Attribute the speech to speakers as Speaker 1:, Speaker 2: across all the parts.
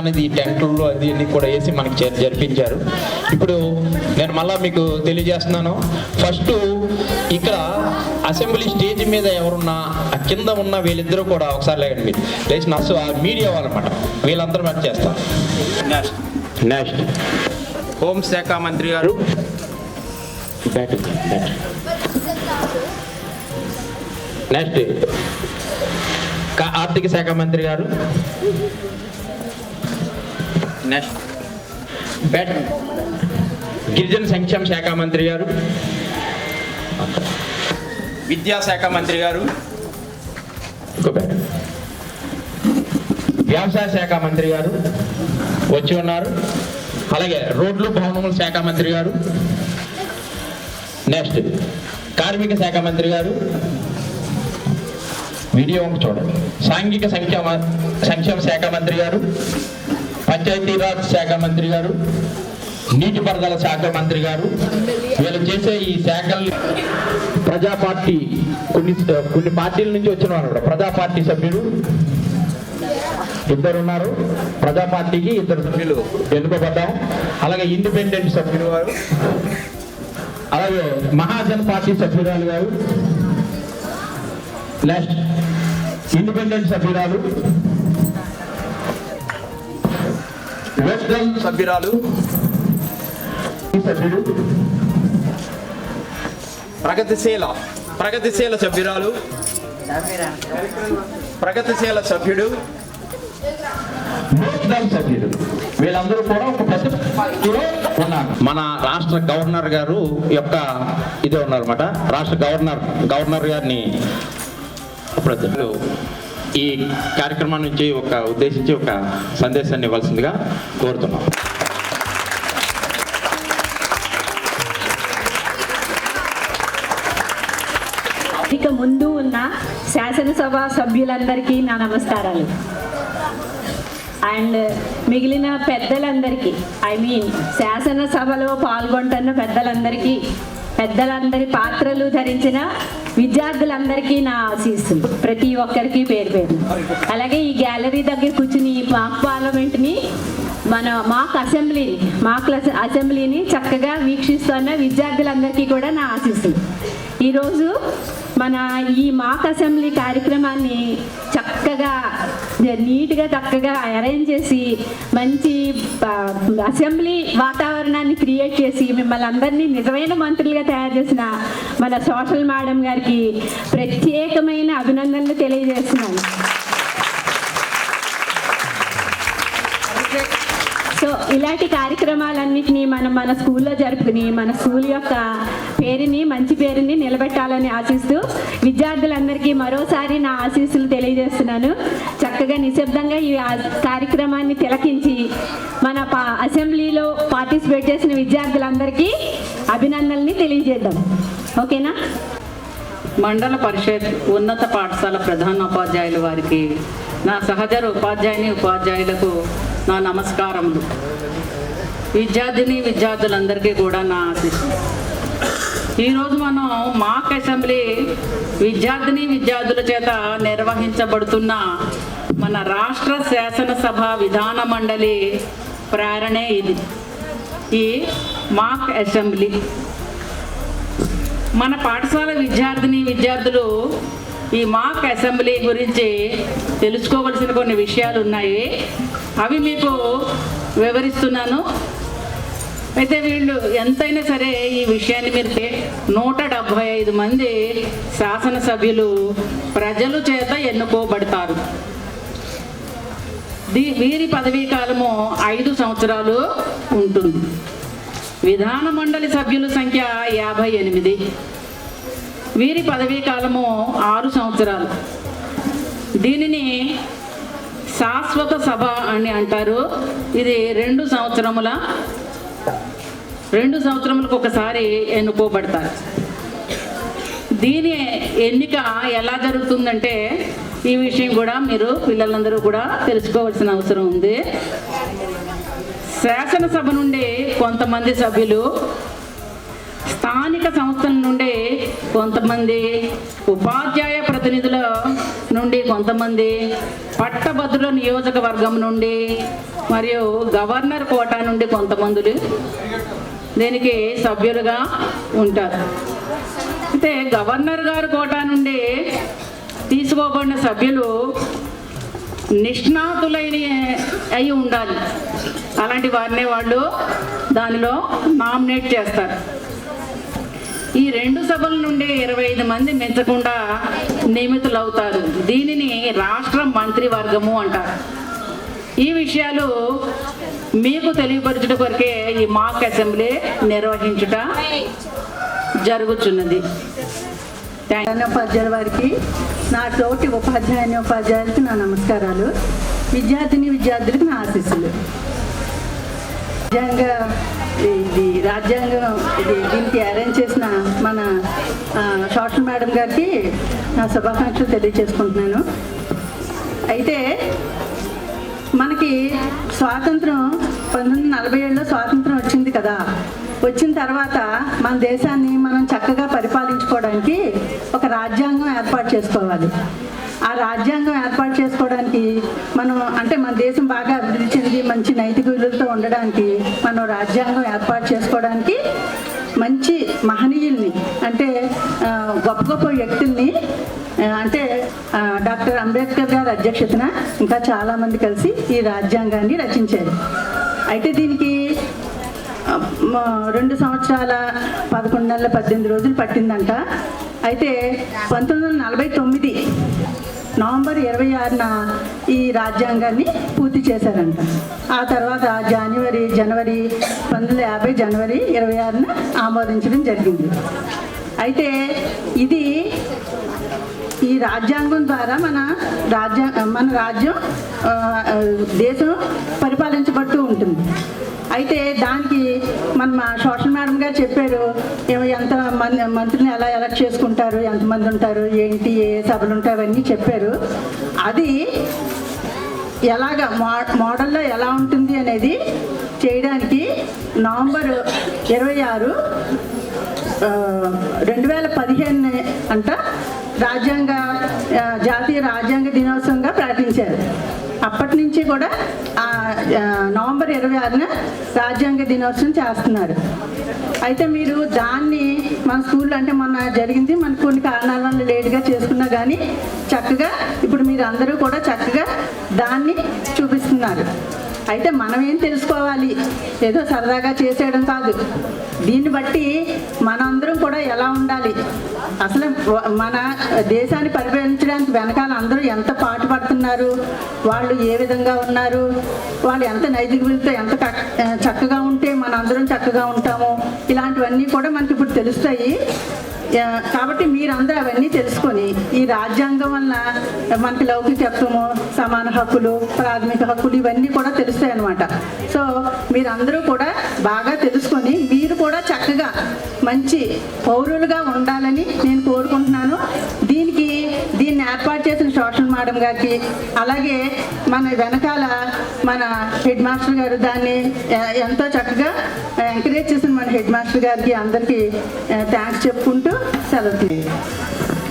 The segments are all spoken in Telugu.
Speaker 1: అనేది టెంట్లు అది అన్ని కూడా వేసి మనకి జరిపించారు. ఇప్పుడు నేను మళ్ళీ మీకు తెలియజేస్తున్నాను. ఫస్ట్ ఇక్కడ అసెంబ్లీ స్టేజ్ మీద ఎవరున్నా కింద ఉన్న వీళ్ళిద్దరూ కూడా ఒకసారి లేకండి, మీరు లేచి నర్సు మీడియా వాళ్ళనమాట, వీళ్ళందరూ మ్యాచ్ చేస్తారు. నెక్స్ట్
Speaker 2: హోంశాఖ మంత్రి గారు,
Speaker 1: నెక్స్ట్ ఆర్థిక శాఖ మంత్రి గారు,
Speaker 2: నెక్స్ట్
Speaker 1: గిరిజన సంక్షేమ శాఖ మంత్రి గారు,
Speaker 2: విద్యాశాఖ మంత్రి గారు,
Speaker 1: వ్యవసాయ శాఖ మంత్రి గారు వచ్చి ఉన్నారు. అలాగే రోడ్లు భవనముల శాఖ మంత్రి గారు, నెక్స్ట్ కార్మిక శాఖ మంత్రి గారు, వీడియో చూడండి, సాంఘిక సంక్షేమ శాఖ మంత్రి గారు, పంచాయతీరాజ్ శాఖ మంత్రి గారు, నీటిపారుదల శాఖ మంత్రి గారు. వీళ్ళు చేసే ఈ శాఖలు ప్రజా పార్టీ కొన్ని పార్టీల నుంచి వచ్చిన వారు, ప్రజా పార్టీ సభ్యులు ఇద్దరు ఉన్నారు, ప్రజా పార్టీకి ఇద్దరు సభ్యులు ఎన్నుకోబడ్డాం. అలాగే ఇండిపెండెంట్ సభ్యులు గారు, అలాగే మహాజన్ పార్టీ సభ్యురాలు గారు, నెక్స్ట్ ఇండిపెండెంట్ సభ్యురాలు, వెస్టర్న్
Speaker 2: సభ్యురాలు,
Speaker 1: సభ్యుడు,
Speaker 2: ప్రగతిశీల సభ్యురాలు, ప్రగతిశీల సభ్యుడు,
Speaker 1: సభ్యులు, వీళ్ళందరూ కూడా ఒక పెద్ద పార్టీలో ఉన్నారు. మన రాష్ట్ర గవర్నర్ గారు యొక్క ఇదే ఉన్నారన్నమాట. రాష్ట్ర గవర్నర్ గారిని ప్రజలు ఈ కార్యక్రమం నుంచి ఉద్దేశించి ఒక సందేశాన్ని ఇవ్వాల్సిందిగా కోరుతున్నాం.
Speaker 3: ఇక ముందు ఉన్న శాసనసభ సభ్యులందరికీ నా నమస్కారాలు. అండ్ మిగిలిన పెద్దలందరికీ, శాసనసభలో పాల్గొంటున్న పెద్దలందరి పాత్రలు ధరించిన విద్యార్థులందరికీ నా ఆశీస్సులు, ప్రతి ఒక్కరికి పేరు పేరు. అలాగే ఈ గ్యాలరీ దగ్గర కూర్చుని మాక్ పార్లమెంట్ని, మాక్ అసెంబ్లీని చక్కగా వీక్షిస్తున్న విద్యార్థులందరికీ కూడా నా ఆశీస్సులు. ఈరోజు మన ఈ మాక్ అసెంబ్లీ కార్యక్రమాన్ని చక్కగా అరేంజ్ చేసి మంచి అసెంబ్లీ వాతావరణాన్ని క్రియేట్ చేసి మిమ్మల్ని అందరినీ నిజమైన మంత్రులుగా తయారు చేసిన మన సోషల్ మేడం గారికి ప్రత్యేకమైన అభినందనలు తెలియజేస్తున్నాను. సో ఇలాంటి కార్యక్రమాలన్నింటినీ మన స్కూల్లో జరుపుకుని మన స్కూల్ యొక్క మంచి పేరుని నిలబెట్టాలని ఆశిస్తూ విద్యార్థులందరికీ మరోసారి నా ఆశీస్సులు తెలియజేస్తున్నాను. చక్కగా నిశ్శబ్దంగా ఈ కార్యక్రమాన్ని తిలకించి మన అసెంబ్లీలో పార్టిసిపేట్ చేసిన విద్యార్థులందరికీ అభినందనల్ని తెలియజేద్దాం. ఓకేనా?
Speaker 4: మండల పరిషత్ ఉన్నత పాఠశాల ప్రధానోపాధ్యాయుల వారికి, నా సహచర ఉపాధ్యాయులకు నా నమస్కారములు. విద్యార్థులందరికీ కూడా నా ఆశీస్సులు. ఈరోజు మనం మాక్ అసెంబ్లీ విద్యార్థుల చేత నిర్వహించబడుతున్న మన రాష్ట్ర శాసనసభ విధాన మండలి ప్రేరణే ఇది, ఈ మాక్ అసెంబ్లీ. మన పాఠశాల విద్యార్థులు ఈ మాక్ అసెంబ్లీ గురించి తెలుసుకోవలసిన కొన్ని విషయాలు ఉన్నాయి, అవి మీకు వివరిస్తున్నాను. అయితే వీళ్ళు ఎంతైనా సరే ఈ విషయాన్ని మీరు 175 మంది శాసనసభ్యులు ప్రజల చేత ఎన్నుకోబడతారు. వీరి పదవీ కాలము 5 సంవత్సరాలు ఉంటుంది. విధాన మండలి సభ్యుల సంఖ్య 58. వీరి పదవీ కాలము 6 సంవత్సరాలు. దీనిని శాశ్వత సభ అని అంటారు. ఇది 2 సంవత్సరములకు ఒకసారి ఎన్నుకోబడతారు. దీని ఎన్నిక ఎలా జరుగుతుందంటే ఈ విషయం కూడా మీరు పిల్లలందరూ కూడా తెలుసుకోవాల్సిన అవసరం ఉంది. శాసనసభ నుండి కొంతమంది సభ్యులు, స్థానిక సంస్థల నుండి కొంతమంది, ఉపాధ్యాయ ప్రతినిధుల నుండి కొంతమంది, పట్టభద్రుల నియోజకవర్గం నుండి మరియు గవర్నర్ కోటా నుండి కొంతమంది దీనికి సభ్యులుగా ఉంటారు. అయితే గవర్నర్ గారు కోటా నుండి తీసుకోబడిన సభ్యులు నిష్ణాతులైన అయి ఉండాలి. అలాంటి వారినే వాళ్ళు దానిలో నామినేట్ చేస్తారు. ఈ 2 సభల నుండి 25 మంది మించకుండా నియమితులవుతారు. దీనిని రాష్ట్ర మంత్రివర్గము అంటారు. ఈ విషయాలు మీకు తెలియపరచుట కొరకే ఈ మాక్ అసెంబ్లీ నిర్వహించుట జరుగుతున్నది.
Speaker 5: ఉపాధ్యాయుల వారికి, నా తోటి ఉపాధ్యాయులకు నా నమస్కారాలు. విద్యార్థులకు నా ఆశీస్సులు. రాజ్యాంగం దీనికి అరేంజ్ చేసిన మన సోషల్ మేడం గారికి నా శుభాకాంక్షలు తెలియజేసుకుంటున్నాను. అయితే మనకి స్వాతంత్రం 1947లో స్వాతంత్రం వచ్చింది కదా. వచ్చిన తర్వాత మన దేశాన్ని మనం చక్కగా పరిపాలించుకోవడానికి ఒక రాజ్యాంగం ఏర్పాటు చేసుకోవాలి. ఆ రాజ్యాంగం ఏర్పాటు చేసుకోవడానికి మనం మన దేశం బాగా అభివృద్ధి చెంది మంచి నైతిక విలువలతో ఉండడానికి మనం రాజ్యాంగం ఏర్పాటు చేసుకోవడానికి మంచి మహనీయుల్ని గొప్ప గొప్ప వ్యక్తుల్ని డాక్టర్ అంబేద్కర్ గారి అధ్యక్షతన ఇంకా చాలామంది కలిసి ఈ రాజ్యాంగాన్ని రచించారు. అయితే దీనికి 2 సంవత్సరాల 11 నెలల 18 రోజులు పట్టిందంట. అయితే 1949 నవంబర్ 26న ఈ రాజ్యాంగాన్ని పూర్తి చేశారంట. ఆ తర్వాత జనవరి 1950 జనవరి 26న ఆమోదించడం జరిగింది. అయితే ఈ రాజ్యాంగం ద్వారా మన రాజ్యం దేశం పరిపాలించబడుతూ ఉంటుంది. అయితే దానికి మా సోషల్ మేడం గారు చెప్పారు, ఎంత మంత్రులను ఎలా ఎలక్ట్ చేసుకుంటారు, ఎంతమంది ఉంటారు, ఏంటి, ఏ సభలు ఉంటాయి, అవన్నీ చెప్పారు. అది ఎలాగా మోడల్లో ఎలా ఉంటుంది అనేది చేయడానికి నవంబర్ 26, 2015 అంట జాతీయ రాజ్యాంగ దినోత్సవంగా ప్రకటించారు. అప్పటి నుంచి కూడా నవంబర్ 26న రాజ్యాంగ దినోత్సవం చేస్తున్నారు. అయితే మీరు దాన్ని మన స్కూల్లో మొన్న జరిగింది, మనకు కొన్ని కారణాల వల్ల లేట్గా చేసుకున్నా కానీ చక్కగా ఇప్పుడు మీరు అందరూ కూడా చక్కగా దాన్ని చూపిస్తున్నారు. అయితే మనం ఏం తెలుసుకోవాలి, ఏదో సరదాగా చేసేయడం కాదు. దీన్ని బట్టి మనందరం కూడా ఎలా ఉండాలి, అసలు మన దేశాన్ని పరిపాలించడానికి వెనకాల అందరూ ఎంత పాటు పడుతున్నారు, వాళ్ళు ఏ విధంగా ఉన్నారు, వాళ్ళు ఎంత నైతిక విలువలతో ఎంత చక్కగా ఉంటే మనందరం చక్కగా ఉంటాము, ఇలాంటివన్నీ కూడా మనకి ఇప్పుడు తెలుస్తాయి. కాబట్టి మీరందరూ అవన్నీ తెలుసుకొని ఈ రాజ్యాంగం వల్ల మనకి లౌకికత్వము, సమాన హక్కులు, ప్రాథమిక హక్కులు ఇవన్నీ కూడా తెలుస్తాయి అన్నమాట. సో మీరందరూ కూడా బాగా తెలుసుకొని మీరు కూడా చక్కగా మంచి పౌరులుగా ఉండాలని నేను కోరుకుంటున్నాను. దీన్ని ఏర్పాటు చేసిన సోషల్ మేడం గారికి, అలాగే మన వెనకాల మన హెడ్ మాస్టర్ గారు దాన్ని ఎంతో చక్కగా ఎంకరేజ్ చేసిన మన హెడ్ మాస్టర్ గారికి అందరికీ థ్యాంక్స్ చెప్పుకుంటూ సెలవు.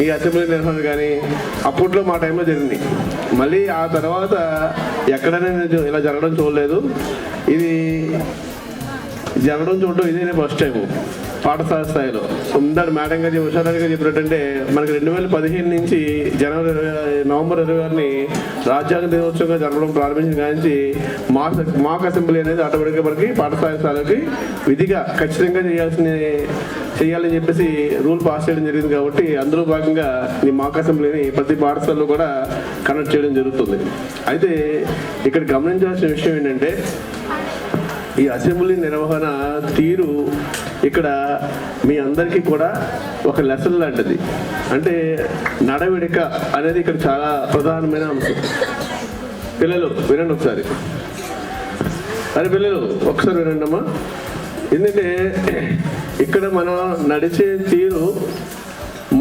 Speaker 6: ఈ అసెంబ్లీ నిర్వహణ కానీ అప్పట్లో మా టైంలో జరిగింది. మళ్ళీ ఆ తర్వాత ఎక్కడైనా ఇలా జరగడం చూడలేదు. ఇది జరగడం చూడడం ఇదే ఫస్ట్ టైం పాఠశాల స్థాయిలో. ఇందాక మేడం గారు హుషారాగా చెప్పినట్టంటే మనకి 2015 నుంచి నవంబర్ 26ని రాజ్యాంగ దినోత్సవంగా జరగడం ప్రారంభించిన కానీ మాక్ అసెంబ్లీ అనేది ఆటోమేటిక్గా మనకి పాఠశాల స్థాయిలోకి విధిగా ఖచ్చితంగా చేయాలని చెప్పేసి రూల్ పాస్ చేయడం జరిగింది. కాబట్టి అందులో భాగంగా ఈ మాక్ అసెంబ్లీని ప్రతి పాఠశాలలో కూడా కండక్ట్ చేయడం జరుగుతుంది. అయితే ఇక్కడ గమనించాల్సిన విషయం ఏంటంటే ఈ అసెంబ్లీ నిర్వహణ తీరు ఇక్కడ మీ అందరికీ కూడా ఒక లెసన్ లాంటిది. అంటే నడవడిక అనేది ఇక్కడ చాలా ప్రధానమైన అంశం. పిల్లలు వినండి ఒకసారి. అరే పిల్లలు ఒకసారి వినండి అమ్మా. ఎందుకంటే ఇక్కడ మనం నడిచే తీరు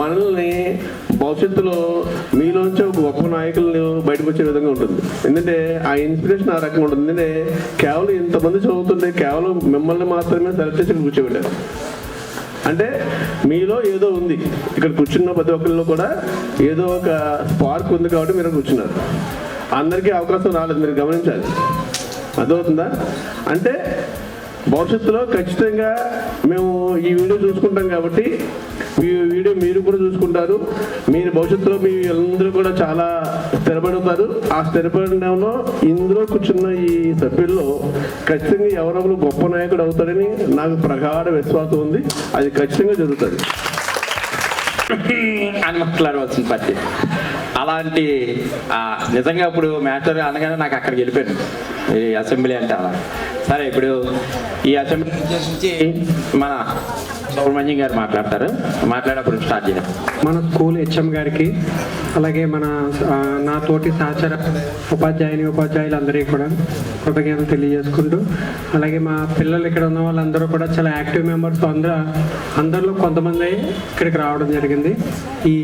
Speaker 6: మనల్ని భవిష్యత్తులో మీలోంచి ఒక గొప్ప నాయకులు బయటకు వచ్చే విధంగా ఉంటుంది. ఎందుకంటే ఆ ఇన్స్పిరేషన్ ఆ రకంగా ఉంటుంది. ఎందుకంటే కేవలం ఇంతమంది చదువుతుంటే కేవలం మిమ్మల్ని మాత్రమే సెలెక్ట్ చేసి కూర్చోబెట్టారు. అంటే మీలో ఏదో ఉంది, ఇక్కడ కూర్చున్న ప్రతి ఒక్కరిలో కూడా ఏదో ఒక స్పార్క్ ఉంది కాబట్టి మీరు కూర్చున్నారు. అందరికీ అవకాశం రాలేదు, మీరు గమనించాలి. అర్థమవుతుందా? అంటే భవిష్యత్తులో ఖచ్చితంగా మేము ఈ వీడియో చూసుకుంటాం కాబట్టి ఈ వీడియో మీరు కూడా చూసుకుంటారు. మీరు భవిష్యత్తులో మీ అందరూ కూడా చాలా స్థిరపడతారు. ఆ స్థిరపడడంలో ఇందులో కూర్చున్న ఈ సభ్యుల్లో ఖచ్చితంగా ఎవరెవరు గొప్ప నాయకుడు అవుతారని నాకు ప్రగాఢ విశ్వాసం ఉంది. అది ఖచ్చితంగా జరుగుతుంది
Speaker 2: అని మాట్లాడవలసిన పరిస్థితి. అలాంటి నిజంగా ఇప్పుడు మ్యాటర్ అనగానే నాకు అక్కడికి వెళ్ళిపోయాను, ఈ అసెంబ్లీ అంటే అలా. సరే, ఇప్పుడు ఈ అసెంబ్లీ ఉద్దేశించి మన సుబ్రహ్మణ్యం గారు మాట్లాడప్పుడు స్టార్ట్ చేయాలి.
Speaker 7: మన స్కూల్ హెచ్ఎం గారికి, అలాగే నా తోటి సహచర ఉపాధ్యాయులందరికీ కూడా కృతజ్ఞతలు తెలియజేసుకుంటూ, అలాగే మా పిల్లలు ఇక్కడ ఉన్న వాళ్ళందరూ కూడా చాలా యాక్టివ్ మెంబర్స్. అందరిలో కొంతమంది ఇక్కడికి రావడం జరిగింది. ఈ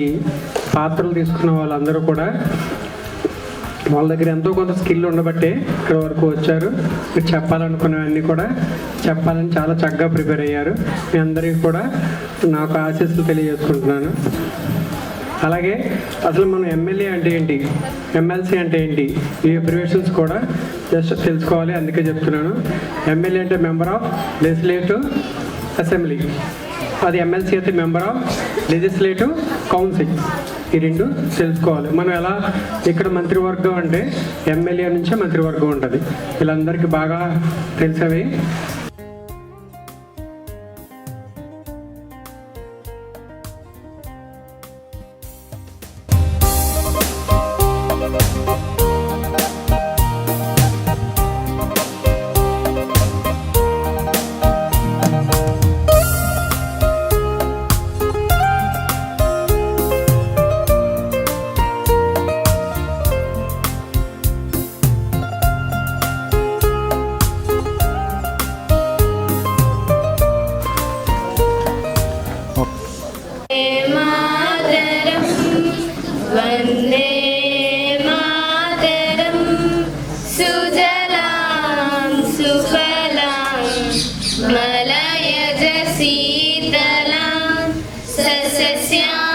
Speaker 7: పాత్రలు తీసుకున్న వాళ్ళందరూ కూడా వాళ్ళ దగ్గర ఎంతో కొంత స్కిల్ ఉండబట్టే ఇక్కడ వరకు వచ్చారు. మీరు చెప్పాలనుకున్నవన్నీ కూడా చెప్పాలని చాలా చక్కగా ప్రిపేర్ అయ్యారు. మీ అందరికీ కూడా నాకు ఆశీస్సులు తెలియజేసుకుంటున్నాను. అలాగే అసలు మనం ఎమ్మెల్యే అంటే ఏంటి, ఎమ్మెల్సీ అంటే ఏంటి, ఈ అబ్రివేషన్స్ కూడా జస్ట్ తెలుసుకోవాలి. అందుకే చెప్తున్నాను. ఎమ్మెల్యే అంటే మెంబర్ ఆఫ్ లెజిస్లేటివ్ అసెంబ్లీ, అది ఎమ్మెల్సీ అయితే మెంబర్ ఆఫ్ లెజిస్లేటివ్ కౌన్సిల్. ఈ రెండు తెలుసుకోవాలి. మనం ఎలా ఇక్కడ మంత్రివర్గం అంటే ఎమ్మెల్యే నుంచే మంత్రివర్గం ఉంటుంది. వీళ్ళందరికీ బాగా తెలిసేవి.
Speaker 8: వందే మాతరం సుజలాం సుఫలాం మలయజ శీతలాం సస్యశ్యామలాం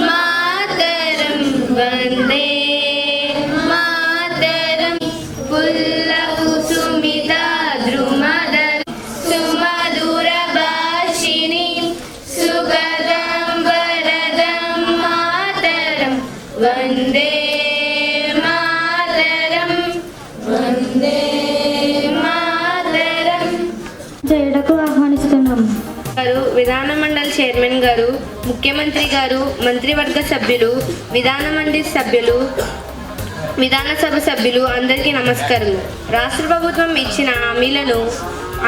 Speaker 8: మాతరం వందే మాతరం పుల్లకుసుమితా ద్రుమదళ సుమధుర భాషిణి సుగదం వరదం మాతరం వందే మాతరం వందే మాతరం
Speaker 9: చేయడకు ఆహ్వానిస్తున్నాం.
Speaker 8: గారు, విధాన మండలి చైర్మన్ గారు, ముఖ్యమంత్రి గారు, మంత్రివర్గ సభ్యులు, విధాన మండలి సభ్యులు, విధానసభ సభ్యులు అందరికీ నమస్కారం. రాష్ట్ర ప్రభుత్వం ఇచ్చిన హామీలను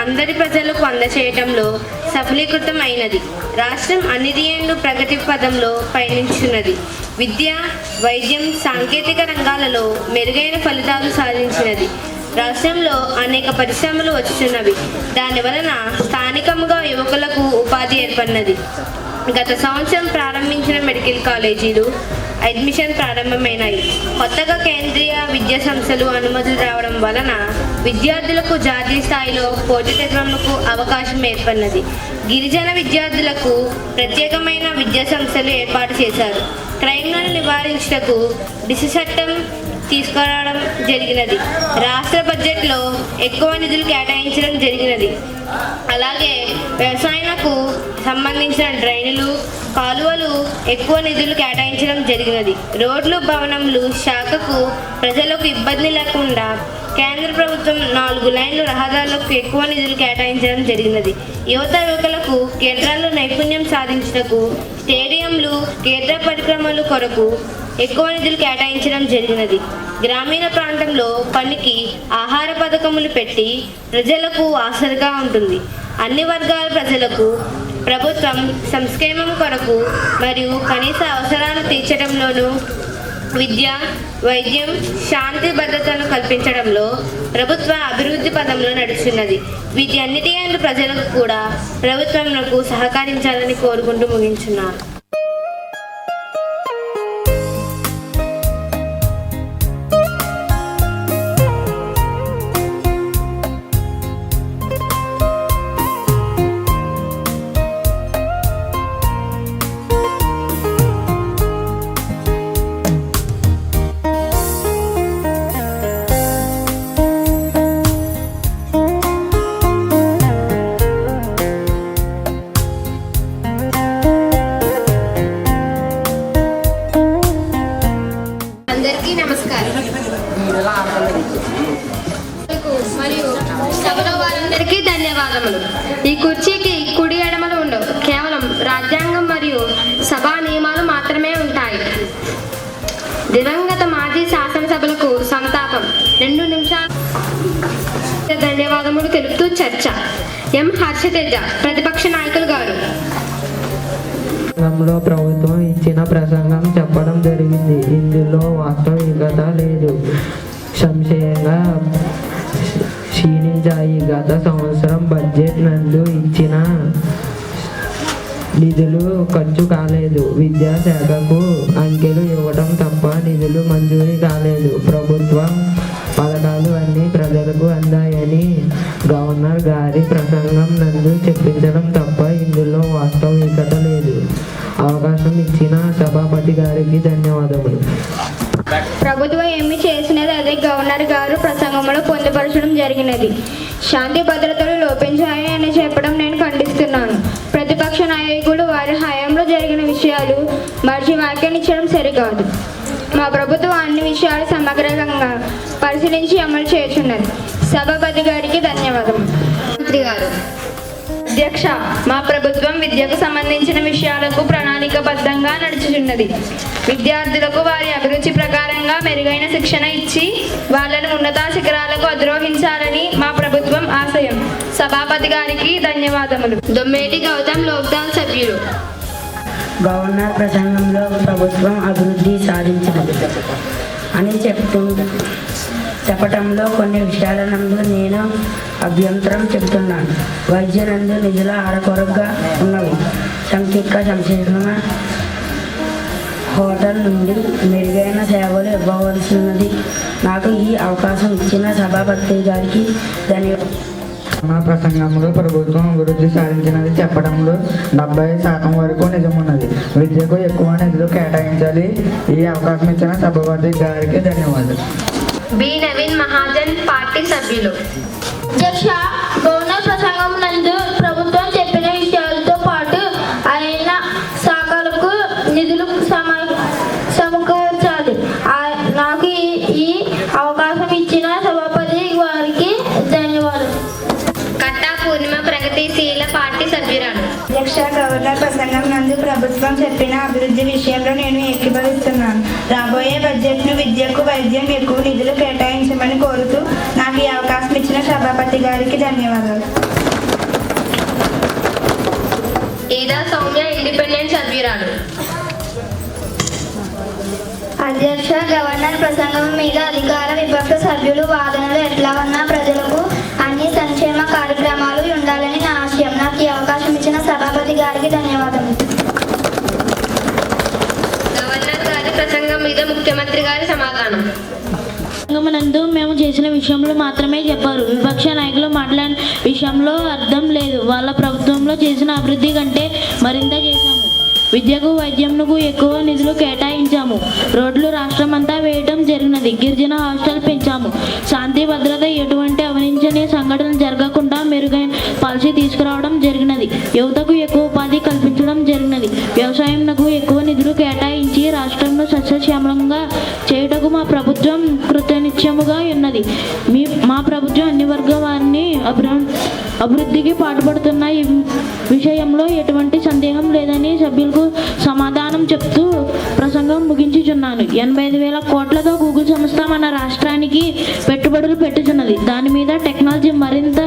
Speaker 8: అందరి ప్రజలకు అందచేయటంలో సఫలీకృతం అయినది. రాష్ట్రం అన్ని దియేండ్లు ప్రగతి పదంలో పయనించున్నది. విద్య, వైద్యం, సాంకేతిక రంగాలలో మెరుగైన ఫలితాలు సాధించినది. రాష్ట్రంలో అనేక పరిశ్రమలు వచ్చుచున్నవి. దాని వలన స్థానికంగా యువకులకు ఉపాధి ఏర్పడినది. గత సంవత్సరం ప్రారంభించిన మెడికల్ కాలేజీలు అడ్మిషన్ ప్రారంభమైనాయి. కొత్తగా కేంద్రీయ విద్యా సంస్థలు అనుమతులు రావడం వలన విద్యార్థులకు జాతీయ స్థాయిలో పోటీతత్వంకు అవకాశం ఏర్పడినది. గిరిజన విద్యార్థులకు ప్రత్యేకమైన విద్యా సంస్థలు ఏర్పాటు చేశారు. క్రైమ్లను నివారించుటకు దిశ చట్టం తీసుకురావడం జరిగినది. రాష్ట్ర బడ్జెట్లో ఎక్కువ నిధులు కేటాయించడం జరిగినది. అలాగే వ్యవసాయానికి సంబంధించిన డ్రైన్లు, కాలువలు ఎక్కువ నిధులు కేటాయించడం జరిగినది. రోడ్లు, భవనములు శాఖకు ప్రజలకు ఇబ్బంది లేకుండా కేంద్ర ప్రభుత్వం 4 లైన్లు రహదారులకు ఎక్కువ నిధులు కేటాయించడం జరిగినది. యువకులకు కేంద్రాల్లో నైపుణ్యం సాధించుటకు స్టేడియంలు, కేంద్ర పరిక్రమల కొరకు ఎక్కువ నిధులు కేటాయించడం జరిగినది. గ్రామీణ ప్రాంతంలో పనికి ఆహార పథకములు పెట్టి ప్రజలకు ఆసరగా ఉంటుంది. అన్ని వర్గాల ప్రజలకు ప్రభుత్వం సంక్షేమం కొరకు మరియు కనీస అవసరాలు తీర్చడంలోనూ విద్య, వైద్యం, శాంతి భద్రతను కల్పించడంలో ప్రభుత్వ అభివృద్ధి పదంలో నడుస్తున్నది. వీటి అన్నిటి ప్రజలకు కూడా ప్రభుత్వంకు సహకరించాలని కోరుకుంటూ ముగించున్నారు. ధన్యవాదములు. ఈ కుర్చీకి కుడి ఎడమలు ఉండవు, కేవలం రాజ్యాంగం మరియు సభా నియమాలు మాత్రమే ఉంటాయి. దివంగత మాజీ శాసనసభలకు సంతాపం. 2 నిమిషాలు ధన్యవాదములు తెలుపుతూ చర్చ. ఎం హర్షతేజ ప్రతిపక్ష నాయకులు గారు.
Speaker 10: లో ప్రభుత్వం ఇచ్చిన ప్రసంగం చెప్పడం జరిగింది. ఇందులో వాస్తవికత లేదు. సంశయంగా క్షీణించాయి. గత సంవత్సరం బడ్జెట్ నందు ఇచ్చిన నిధులు ఖర్చు కాలేదు. విద్యాశాఖకు అంకెలు ఇవ్వడం తప్ప నిధులు మంజూరు కాలేదు. ప్రభుత్వం పథకాలు అన్ని ప్రజలకు అందాయని గవర్నర్ గారి ప్రసంగం నందు చెప్పించడం తప్ప ఇందులో వాస్తవికత లేదు. అవకాశం ఇచ్చిన సభాపతి గారికి ధన్యవాదములు.
Speaker 8: ప్రభుత్వం ఏమి చేసినది అదే గవర్నర్ గారు ప్రసంగంలో పొందుపరచడం జరిగినది. శాంతి భద్రతలు లోపించాయి అని చెప్పడం నేను ఖండిస్తున్నాను. ప్రతిపక్ష నాయకులు వారి హయాంలో జరిగిన విషయాలు మరిచి వ్యాఖ్యానించడం సరికాదు. మా ప్రభుత్వం అన్ని విషయాలు సమగ్రంగా పరిశీలించి అమలు చేస్తున్నది. సభాపతి గారికి ధన్యవాదములు. మంత్రి గారు. అధ్యక్ష, మా ప్రభుత్వం విద్యకు సంబంధించిన విషయాలకు ప్రణాళికబద్ధంగా నడుచుచున్నది. విద్యార్థులకు వారి అభిరుచి ప్రకారంగా మెరుగైన శిక్షణ ఇచ్చి వాళ్ళను ఉన్నత శిఖరాలకు అధిరోహించాలని మా ప్రభుత్వం ఆశయం. సభాపతి గారికి ధన్యవాదములు. దొమ్మేటి గౌతమ్ లోక్దళ్ సభ్యులు.
Speaker 11: గవర్నర్ ప్రసంగంలో ప్రభుత్వం అభివృద్ధి సాధించినది అని చెప్పటంలో కొన్ని విషయాల నందు నేను అభ్యంతరం చెబుతున్నాను. వైద్య నందు నిధుల అరకొరగా ఉన్నవి. సంక్షేమ హోటల్ నుండి మెరుగైన సేవలు ఇవ్వవలసినది. నాకు ఈ అవకాశం ఇచ్చిన సభాపతి గారికి ధన్యవాదాలు.
Speaker 10: మా ప్రసంగంలో ప్రభుత్వం అభివృద్ధి సాధించినది చెప్పడంలో 70% వరకు నిజమున్నది. విద్యకు ఎక్కువ నిధులు కేటాయించాలి. ఈ అవకాశం ఇచ్చిన సభాపతి గారికి ధన్యవాదాలు.
Speaker 8: బి నవీన్ మహాజన్ పార్టీ సభ్యులు.
Speaker 9: అధ్యక్ష, గవర్నర్ ప్రసంగం నందు ప్రభుత్వం చెప్పిన విషయాలతో పాటు ఆయన శాఖలకు నిధులు సమకూర్చాలి. నాకు ఈ అవకాశం ఇచ్చిన సభాపతి వారికి ధన్యవాదాలు.
Speaker 8: కట్టా పూర్ణిమ ప్రగతిశీల పార్టీ సభ్యురాలు.
Speaker 12: అధ్యక్ష, గవర్నర్ ప్రసంగం నందు ప్రభుత్వం చెప్పిన అభివృద్ధి విషయంలో నేను ఏకీభవిస్తున్నాను. రాబోయే బడ్జెట్ను విద్యకు, వైద్యం ఎక్కువ నిధులు కేటాయించమని కోరుతూ నాకు ఈ అవకాశం ఇచ్చిన సభాపతి గారికి ధన్యవాదాలు.
Speaker 8: ఈదా సౌమ్య ఇండిపెండెంట్ సభ్యురాలు.
Speaker 9: అధ్యక్ష, గవర్నర్ ప్రసంగం మీద అధికార విపక్ష సభ్యులు వాదనలు ఎట్లా ఉన్నా ప్రజలకు అన్ని సంక్షేమ కార్యక్రమాలు ఉండాలని నా ఆశయం. నాకు ఈ అవకాశం ఇచ్చిన సభాపతి గారికి ధన్యవాదాలు.
Speaker 8: గవర్నర్ గారి ప్రసంగం మీద ముఖ్యమంత్రి గారి సమాధానం.
Speaker 9: నందు మేము చేసిన విషయంలో మాత్రమే చెప్పారు. విపక్ష నాయకులు మాట్లాడిన విషయంలో అర్థం లేదు. వాళ్ళ ప్రభుత్వంలో చేసిన అభివృద్ధి కంటే మరింత చేశాము. విద్యకు, వైద్యంకు ఎక్కువ నిధులు కేటాయించాము. రోడ్లు రాష్ట్రమంతా వేయడం జరిగినది. గిరిజన హాస్టల్ పెంచాము. శాంతి భద్రత ఎటువంటి అవినీతి సంఘటనలు జరగకుండా మెరుగైన పాలసీ తీసుకురావడం జరిగినది. యువతకు ఎక్కువ ఉపాధి కల్పించడం జరిగినది. వ్యవసాయంకు ఎక్కువ నిధులు కేటాయించి రాష్ట్రంలో సస్యశ్యామలంగా చేయుటకు మా ప్రభుత్వం కృతనిశ్చయముగా ఉన్నది. మా ప్రభుత్వం అన్ని వర్గాల వారిని అభివృద్ధికి పాటుపడుతున్న ఈ విషయంలో ఎటువంటి సందేహం లేదని సభ్యులకు సమాధానం చెప్తూ ప్రసంగం ముగించుచున్నాను. 85,000 కోట్లతో గూగుల్ సంస్థ మన రాష్ట్రానికి పెట్టుబడులు పెట్టుచున్నది. దాని మీద టెక్నాలజీ మరింత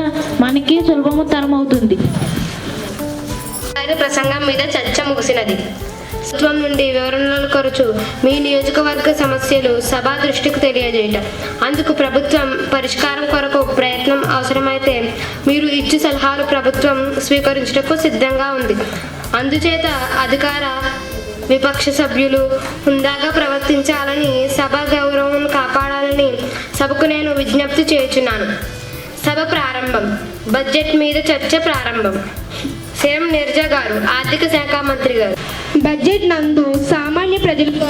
Speaker 9: మనకి సులభతరం అవుతుంది.
Speaker 8: ప్రసంగం మీద చర్చ ముగిసినది. ప్రభుత్వం నుండి వివరణలు కొరచు మీ నియోజకవర్గ సమస్యలు సభా దృష్టికి తెలియజేయటం, అందుకు ప్రభుత్వం పరిష్కారం కొరకు ప్రయత్నం అవసరమైతే మీరు ఇచ్చు సలహాలు ప్రభుత్వం స్వీకరించుటకు సిద్ధంగా ఉంది. అందుచేత అధికార విపక్ష సభ్యులు హుందాగా ప్రవర్తించాలని, సభ గౌరవం కాపాడాలని సభకు నేను విజ్ఞప్తి చేయుచున్నాను. సభ ప్రారంభం. బడ్జెట్ మీద చర్చ ప్రారంభం. సీఎం నిర్జా గారు, ఆర్థిక శాఖ మంత్రి గారు.
Speaker 9: బడ్జెట్ నందు సామాన్య ప్రజలకు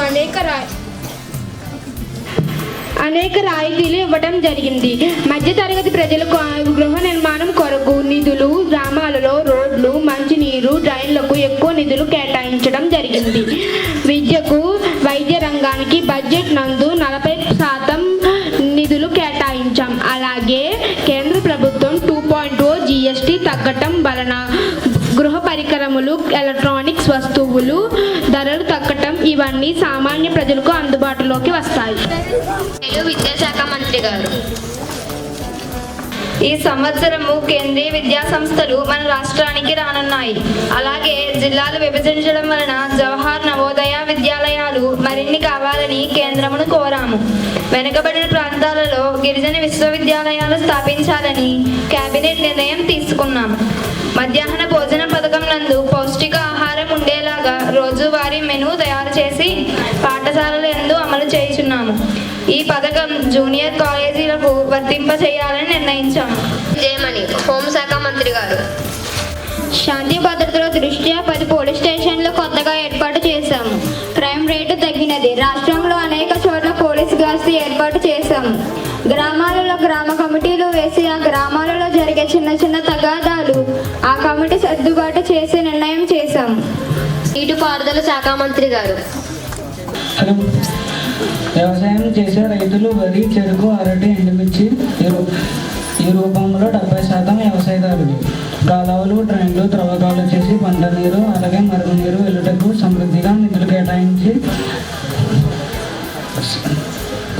Speaker 9: అనేక రాయితీలు ఇవ్వడం జరిగింది. మధ్యతరగతి ప్రజలకు గృహ నిర్మాణం కొరకు నిధులు, గ్రామాలలో రోడ్లు, మంచినీరు, డ్రైన్లకు ఎక్కువ నిధులు కేటాయించడం జరిగింది. విద్యకు, వైద్య రంగానికి బడ్జెట్ నందు 40% నిధులు కేటాయించాం. అలాగే కేంద్ర ప్రభుత్వం 2.0
Speaker 8: GST తగ్గటం వలన గృహ పరికరములు, ఎలక్ట్రానిక్స్ వస్తువులు ధరలు తగ్గటం ఇవన్నీ సామాన్య ప్రజలకు అందుబాటులోకి వస్తాయి.
Speaker 13: విద్యాశాఖ మంత్రి గారు,
Speaker 8: ఈ సంవత్సరము కేంద్రీయ విద్యా సంస్థలు మన రాష్ట్రానికి రానున్నాయి. అలాగే జిల్లాలు విభజించడం వలన జవహర్ నవోదయ విద్యాలయాలు మరిన్ని కావాలని కేంద్రమును కోరాము. వెనుకబడిన ప్రాంతాలలో గిరిజన విశ్వవిద్యాలయాలు స్థాపించాలని కేబినెట్ నిర్ణయం తీసుకున్నాము. మధ్యాహ్న భోజన పథకం నందు పౌష్టిక ఆహారం ఉండేలాగా రోజువారీ మెనూ తయారు చేసి పాఠశాలల యందు అమలు చేయుచున్నాము. ఈ పథకం జూనియర్ కాలేజీలకు వర్తింప చేయాలని నిర్ణయించాము.
Speaker 13: జయమణి, హోంశాఖ మంత్రి గారు,
Speaker 8: శాంతి భద్రతల దృష్ట్యా 10 పోలీస్ స్టేషన్లు కొత్తగా ఏర్పాటు చేశాము. క్రైమ్ రేటు తగ్గినది. రాష్ట్రంలో అనేక చోట్ల పోలీస్ గస్తీ ఏర్పాటు చేశాము. గ్రామాలలో గ్రామ కమిటీలు వేసి ఆ గ్రామాలలో జరిగే చిన్న చిన్న తగాదాలు ఆ కమిటీ సర్దుబాటు చేసి నిర్ణయం చేశాము.
Speaker 13: నీటిపారుదల శాఖ మంత్రి గారు,
Speaker 14: వ్యవసాయం చేసే రైతులు వరి, చెరుకు, అరటి, ఎండుమిర్చి ఈ రూపంలో 70% వ్యవసాయదారులు. కాలువలు, డ్రైన్లు, త్రవ్వకాలు చేసి పంట నీరు అలాగే మరుగునీరు వెలుటకు సమృద్ధిగా నిధులు కేటాయించి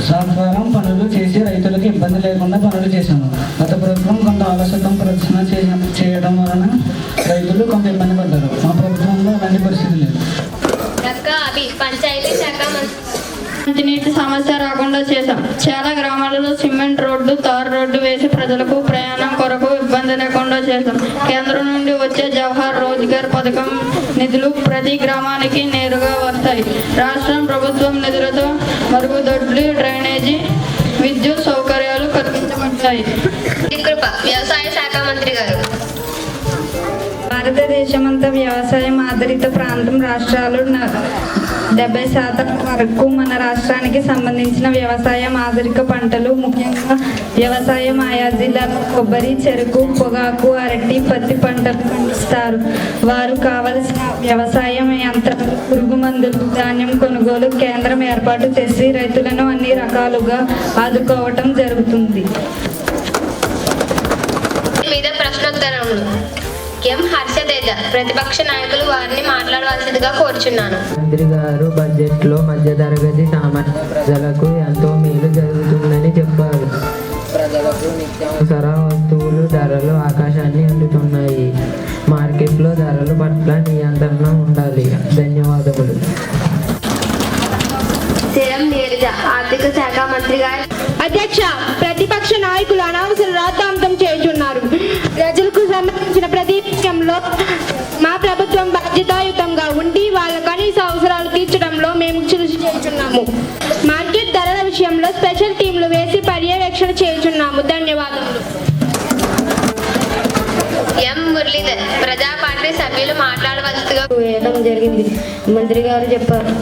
Speaker 14: సత్వరం పనులు చేసి రైతులకు ఇబ్బంది లేకుండా పనులు చేశాము. గత ప్రభుత్వం కొంత ఆలస్యం ప్రదర్శన చేయడం వలన రైతులు కొంత ఇబ్బంది పడ్డారు. మా ప్రభుత్వంలో అలాంటి పరిస్థితి లేదు.
Speaker 13: పంచాయతీ శాఖ
Speaker 4: మంచినీటి సమస్య రాకుండా చేశాం. చాలా గ్రామాలలో సిమెంట్ రోడ్డు, తార్ రోడ్డు వేసి ప్రజలకు ప్రయాణం కొరకు ఇబ్బంది లేకుండా చేశాం. కేంద్రం నుండి వచ్చే జవహర్ రోజ్గార్ పథకం నిధులు ప్రతి గ్రామానికి నేరుగా వస్తాయి. రాష్ట్రం ప్రభుత్వం నిధులతో మరుగుదొడ్లు, డ్రైనేజీ, విద్యుత్ సౌకర్యాలు కల్పించబడతాయి.
Speaker 13: వ్యవసాయ శాఖ మంత్రి గారు,
Speaker 12: భారతదేశమంతా వ్యవసాయం ఆధారిత ప్రాంతం. రాష్ట్రాలు 70% వరకు మన రాష్ట్రానికి సంబంధించిన వ్యవసాయం ఆధారిత పంటలు, ముఖ్యంగా వ్యవసాయం ఆయా జిల్లాలో కొబ్బరి, చెరుకు, పొగాకు, అరటి, పత్తి పంటలు పండిస్తారు. వారు కావలసిన వ్యవసాయం యంత్రాలు, పురుగు మందులు, ధాన్యం కొనుగోలు కేంద్రం ఏర్పాటు చేసి రైతులను అన్ని రకాలుగా ఆదుకోవటం జరుగుతుంది.
Speaker 13: మీద ప్రశ్నోత్తరములు. ఎం హర్షతేజ, ప్రతిపక్ష నాయకులు వారిని మాట్లాడవలసిందిగా కోరుచున్నాను.
Speaker 10: మంత్రి గారు బడ్జెట్లో మధ్యతరగతి సామాన్య ప్రజలకు ఎంతో మేలు జరుగుతుందని చెప్పారు. ప్రజలకు నిత్యావసర వస్తువులు ధరలు ఆకాశాన్ని అందుతున్నాయి. మార్కెట్లో ధరల పట్ల నియంత్రణ ఉండాలి. ధన్యవాదములు.
Speaker 13: సీఎం నీరజ, ఆర్థిక శాఖ మంత్రి గారు.
Speaker 8: అధ్యక్ష, ప్రతిపక్ష నాయకులు అనవసర రాద్ధాంతం చేస్తున్నారు. ప్రజలకు సంబంధించిన ప్రతి విషయంలో మా ప్రభుత్వం బాధ్యతాయుతంగా ఉండి వాళ్ళ కనీస అవసరాలు తీర్చడంలో మేము కృషి చేస్తున్నాము. మార్కెట్ ధరల విషయంలో స్పెషల్ టీంలు వేసి పర్యవేక్షణ చేస్తున్నాము. ధన్యవాదములు.
Speaker 13: ఎం మురళీధర్, ప్రజా పార్టీ సభ్యులు మాట్లాడవలసిందిగా
Speaker 11: వేయడం జరిగింది. మంత్రి గారు చెప్పారు.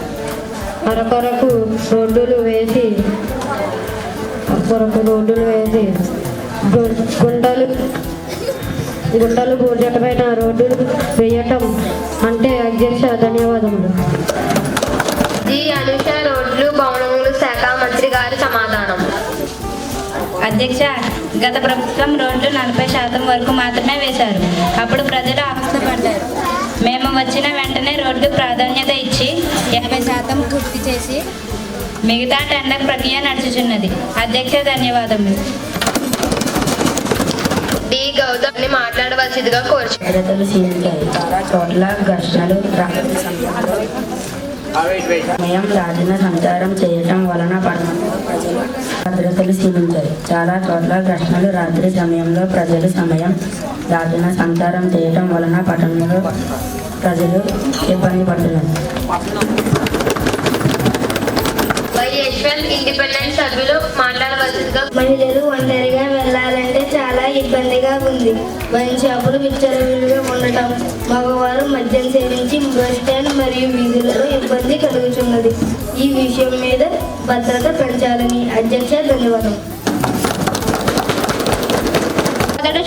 Speaker 11: అరకొరకు రోడ్డులు వేసి గుంటలు బూర్జటమైన రోడ్డులు వేయటం అంటే అధ్యక్ష ధన్యవాదములు.
Speaker 13: జి అనుష, రోడ్లు భవనములు శాఖ మంత్రి గారి సమాధానం.
Speaker 8: అధ్యక్ష, గత ప్రభుత్వం రోడ్లు 40% వరకు మాత్రమే వేశారు. అప్పుడు ప్రజలు అవస్థపడ్డారు. మేము వచ్చిన వెంటనే రోడ్డు ప్రాధాన్యత ఇచ్చి 50% పూర్తి చేసి మిగతా టెండర్ ప్రక్రియ నడుచుచున్నది. అధ్యక్ష, ధన్యవాదములు.
Speaker 13: డి గౌతమ్ మాట్లాడవలసిందిగా కోరుచున్నాను.
Speaker 11: చాలా చోట్ల ఘర్షణలు సమయం రాజన సంచారం చేయటం వలన పట్టణంలో ప్రజలు భద్రతలు క్షీణించాయి. చాలా చోట్ల ఘర్షణలు రాత్రి సమయంలో ప్రజలు సమయం రాజన సంచారం చేయటం వలన పట్టణంలో ప్రజలు ఇబ్బంది పడుతున్నారు.
Speaker 13: ఇండిపెండెంట్ సభ్యులు మాట్లాడవలసిందిగా.
Speaker 8: మహిళలు ఒంటరిగా వెళ్ళాలంటే చాలా ఇబ్బందిగా ఉంది. వైన్ షాపులు విచ్చలవిడిగా ఉండటం, మగవారు మద్యం సేవించి బస్ స్టాండ్ మరియు వీధులలో ఇబ్బంది కలుగుతున్నది. ఈ విషయం మీద భద్రత పెంచాలని. అధ్యక్ష, ధన్యవాదం.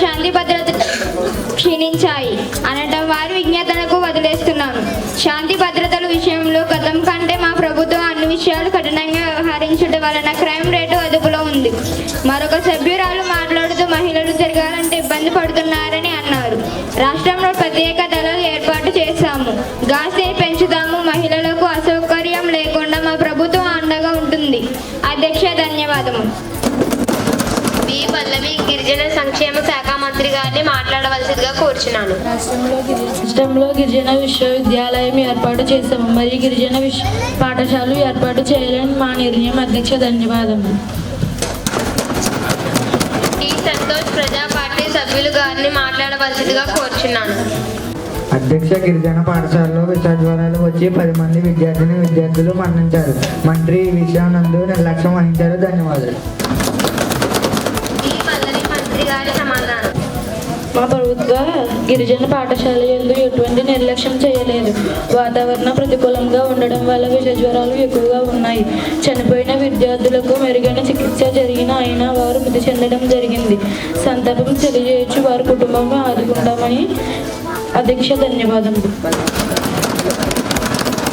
Speaker 8: శాంతి భద్రత క్షీణించాయి అనడం వారి విజ్ఞతలకు వదిలేస్తున్నాను. శాంతి భద్రతల విషయంలో గతం కంటే మా ప్రభుత్వం అన్ని విషయాలు కఠినంగా వ్యవహరించడం వలన క్రైమ్ రేటు అదుపులో ఉంది. మరొక సభ్యురాలు మాట్లాడుతూ మహిళలు జరగాలంటే ఇబ్బంది పడుతున్నారని చేశాము. గాస్ని పెంచుతాము. మహిళలకు అసౌకర్యం లేకుండా మా ప్రభుత్వం అండగా ఉంటుంది. అధ్యక్ష, ధన్యవాదము.
Speaker 13: బి పల్లవి గిరిజన సంక్షేమ శాఖ మంత్రి గారిని మాట్లాడవలసిందిగా కోరుచున్నాను.
Speaker 9: రాష్ట్రంలో గిరిజన విశ్వవిద్యాలయం ఏర్పాటు చేశాము మరియు గిరిజన పాఠశాలలు ఏర్పాటు చేయాలని మా నిర్ణయం. అధ్యక్ష, ధన్యవాదములు.
Speaker 13: టి సంతోష్ ప్రజా పార్టీ సభ్యులు గారిని మాట్లాడవలసిందిగా కోరుచున్నాను.
Speaker 10: అధ్యక్ష, గిరిజన పాఠశాలలో విషజ్వరాలు వచ్చి 10 మంది విద్యార్థులు మరణించారు. మంత్రి ఈ విషయానందు నిర్లక్ష్యం వహించారు. ధన్యవాదాలు.
Speaker 13: బి పల్లవి మంత్రి గారి సమాధానం.
Speaker 9: మా ప్రభుత్వ గిరిజన పాఠశాల యందు ఎటువంటి నిర్లక్ష్యం చేయలేదు. వాతావరణ ప్రతికూలంగా ఉండడం వల్ల విషజ్వరాలు ఎక్కువగా ఉన్నాయి. చనిపోయిన విద్యార్థులకు మెరుగైన చికిత్స జరిగిన అయినా వారు మృతి చెందడం జరిగింది. సంతాపం తెలియజేయచ్చు. వారి కుటుంబం ఆదుకుంటామని. అధ్యక్ష, ధన్యవాదములు.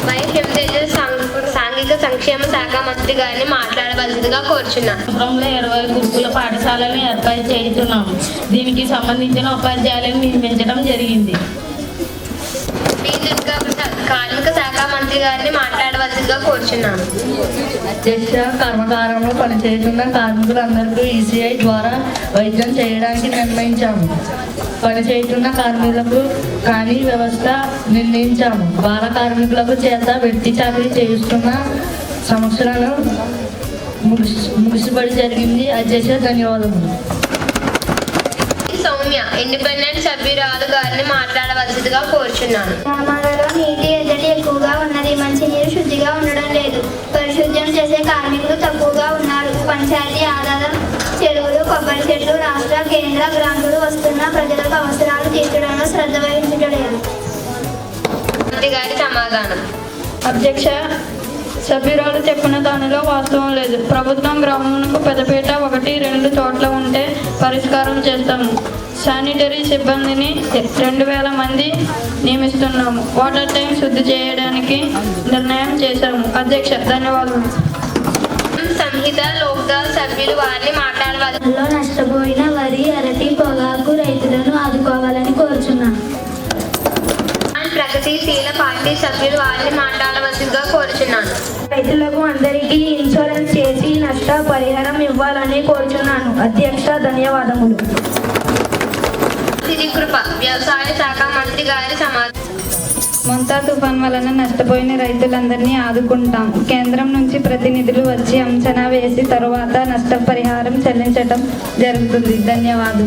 Speaker 13: వై హిమతేజ సాంఘిక సంక్షేమ శాఖ మంత్రి గారిని మాట్లాడవలసిందిగా కోరుచున్నాను.
Speaker 9: రాష్ట్రంలో 20 గురుకుల పాఠశాలను ఏర్పాటు చేస్తున్నాము. దీనికి సంబంధించిన ఉపాధ్యాయులను నియమించడం జరిగింది.
Speaker 13: పి దుర్గా ప్రసాద్ కార్మిక శాఖ మంత్రి గారిని మాట్లాడవలసిందిగా కోరుచున్నాను.
Speaker 14: అధ్యక్ష, కర్మకారంలో పనిచేస్తున్న కార్మికులందరికీ ఈసీఐ ద్వారా వైద్యం చేయడానికి నిర్ణయించాము. పనిచేస్తున్న కార్మికులకు కానీ వ్యవస్థ నిర్ణయించాము. బాల కార్మికులకు చేత వెట్టి చాకరీ చేస్తున్న సమస్యలను ముగిసిబడి జరిగింది. అధ్యక్ష, ధన్యవాదములు.
Speaker 13: సౌమ్య ఇండిపెండెంట్ సభ్యురాలు గారిని మాట్లాడవలసిందిగా కోరుచున్నాను.
Speaker 8: గ్రామాలలో నీటి ఎద్దడి ఎక్కువగా ఉన్నది. మంచినీరు శుద్ధిగా ఉండడం లేదు. పరిశుద్ధ్యం చేసే కార్మికులు తక్కువగా ఉన్నారు. పంచాయతీ ఆధారం చెరువులు, కొబ్బరి చెట్లు రాష్ట్ర కేంద్ర గ్రాంటులు వస్తున్న ప్రజలకు అవసరాలు తీర్చడంలో శ్రద్ధ వహించలేదు.
Speaker 13: మంత్రి గారి సమాధానం.
Speaker 4: అధ్యక్ష, సభ్యురాలు చెప్పిన దానిలో వాస్తవం లేదు. ప్రభుత్వం గ్రామాలకు పెద్దపేట 1-2 చోట్ల ఉంటే పరిష్కారం చేస్తాము. శానిటరీ సిబ్బందిని 2000 మంది నియమిస్తున్నాము. వాటర్ ట్యాంక్ శుద్ధి చేయడానికి నిర్ణయం చేశాము. అధ్యక్ష, ధన్యవాదాలు.
Speaker 13: సంహిత లోక్దాల్ సభ్యులు వారిని మాట్లాడవాలి.
Speaker 8: నష్టపోయిన వరి, అరటి, పొగాకు రైతులను ఆదుకోవాలని కోరుచున్నాను.
Speaker 13: ప్రగతిశీల పార్టీ సభ్యులు వారిని మాట్లాడవలసిందిగా కోరుచున్నాను.
Speaker 8: రైతులకు అందరికీ ఇన్సూరెన్స్ చేసి నష్ట పరిహారం ఇవ్వాలని కోరుచున్నాను. అధ్యక్ష, ధన్యవాదములు.
Speaker 13: సిరికృప వ్యవసాయ శాఖ మంత్రి గారి సమాధానం.
Speaker 4: మొంతా తుఫాన్ వలన నష్టపోయిన రైతులందరినీ ఆదుకుంటాం. కేంద్రం నుంచి ప్రతినిధులు వచ్చి అంచనా వేసి తరువాత నష్టపరిహారం చెల్లించడం జరుగుతుంది. ధన్యవాదాలు.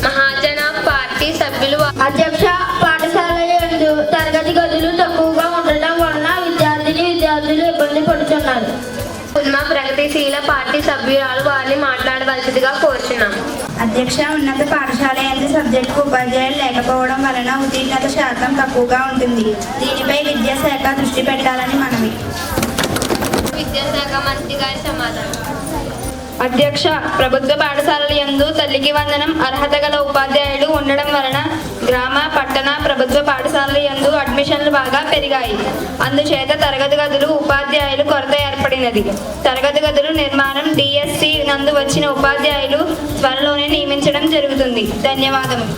Speaker 13: మహాజన పార్టీ సభ్యులు.
Speaker 8: అధ్యక్ష, పాఠశాల యందు తరగతి గదులు తక్కువగా ఉండటం వలన విద్యార్థులు ఇబ్బంది పడుతున్నారు.
Speaker 13: ప్రగతిశీల పార్టీ సభ్యురాలు వారిని మాట్లాడవలసిందిగా కోరుచున్నాం.
Speaker 12: అధ్యక్ష, ఉన్నత పాఠశాల యందు సబ్జెక్టుకు ఉపాధ్యాయులు లేకపోవడం వలన ఉత్తీర్ణత శాతం తక్కువగా ఉంటుంది. దీనిపై విద్యాశాఖ దృష్టి పెట్టాలని మనవి.
Speaker 13: విద్యాశాఖ మంత్రి గారి సమాధానం.
Speaker 4: అధ్యక్ష, ప్రభుత్వ పాఠశాలల యందు తల్లికి వందనం అర్హత గల ఉపాధ్యాయులు ఉండడం వలన గ్రామ, పట్టణ ప్రభుత్వ పాఠశాలల యందు అడ్మిషన్లు బాగా పెరిగాయి. అందుచేత తరగతి గదులు, ఉపాధ్యాయులు కొరత ఏర్పడినది. తరగతి గదులు నిర్మాణం డిఎస్సి నందు వచ్చిన ఉపాధ్యాయులు త్వరలోనే నియమించడం జరుగుతుంది. ధన్యవాదములు.